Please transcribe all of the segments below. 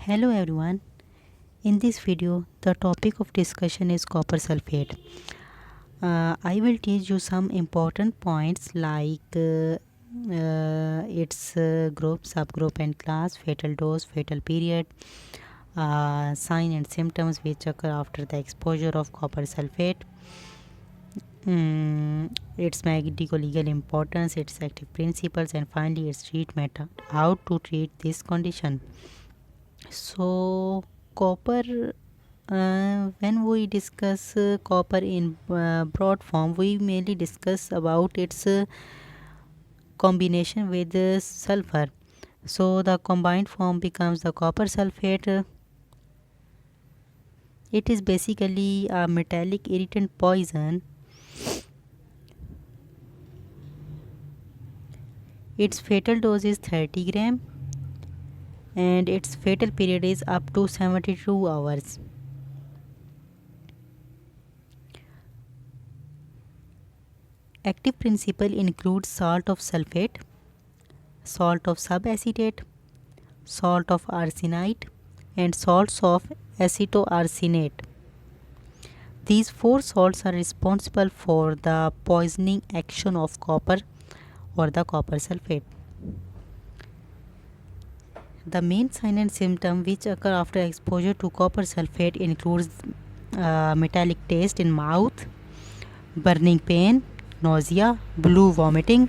Hello everyone. In this video, the topic of discussion is copper sulfate. I will teach you some important points like its group, subgroup, and class, fatal dose, fatal period, sign and symptoms which occur after the exposure of copper sulfate, its medico-legal importance, its active principles, and finally its treatment. How to treat this condition. So, copper. When we discuss copper in broad form, we mainly discuss about its combination with sulfur. So, the combined form becomes the copper sulfate. It is basically a metallic irritant poison. Its fatal dose is 30 gram and its fatal period is up to 72 hours. Active principle includes salt of sulfate, salt of subacetate, salt of arsenite, and salts of acetoarsenate. These four salts are responsible for the poisoning action of copper or the copper sulfate. The main sign and symptom which occur after exposure to copper sulfate includes metallic taste in mouth, burning pain, nausea, blue vomiting.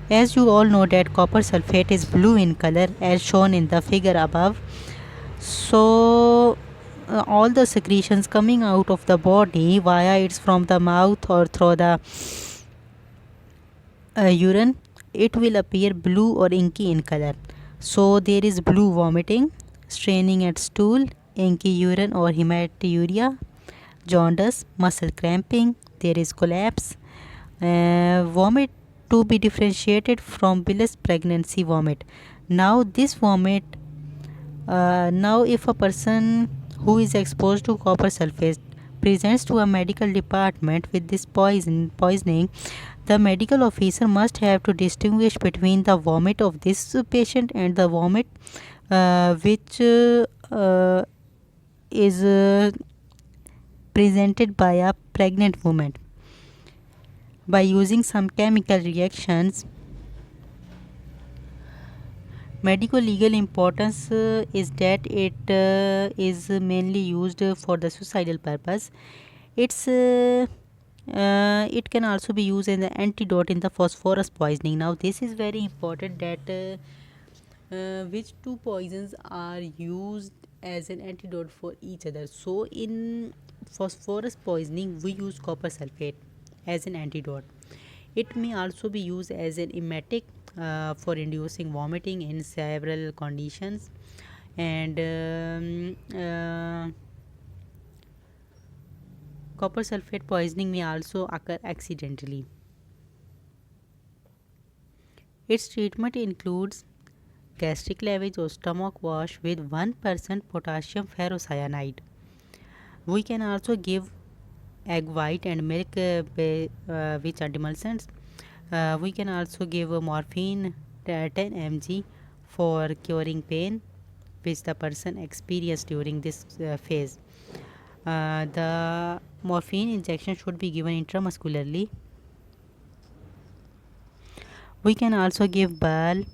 As you all know that copper sulfate is blue in color as shown in the figure above. So all the secretions coming out of the body via it's from the mouth or through the urine, it will appear blue or inky in color. So there is blue vomiting, straining at stool, inky urine or hematuria, jaundice, muscle cramping, there is collapse, vomit to be differentiated from bilious pregnancy vomit. Now this vomit, now if a person who is exposed to copper sulfate presents to a medical department with this poisoning, the medical officer must have to distinguish between the vomit of this patient and the vomit which is presented by a pregnant woman. By using some chemical reactions, medical legal importance is that it is mainly used for the suicidal purpose. It can also be used as an antidote in the phosphorus poisoning. Now this is very important that which two poisons are used as an antidote for each other. So in phosphorus poisoning we use copper sulfate as an antidote. It may also be used as an emetic for inducing vomiting in several conditions, and copper sulfate poisoning may also occur accidentally. Its treatment includes gastric lavage or stomach wash with 1% potassium ferrocyanide. We can also give egg white and milk which are demulcents. We can also give morphine 10 mg for curing pain which the person experienced during this phase. The morphine injection should be given intramuscularly. We can also give ball,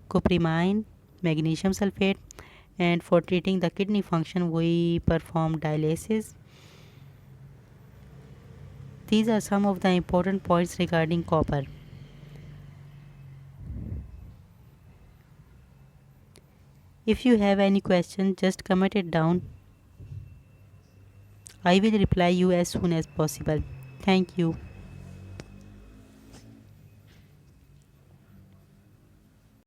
coprimine, magnesium sulfate, and for treating the kidney function we perform dialysis. These are some of the important points regarding copper. If you have any question, just comment it down. I will reply you as soon as possible. Thank you.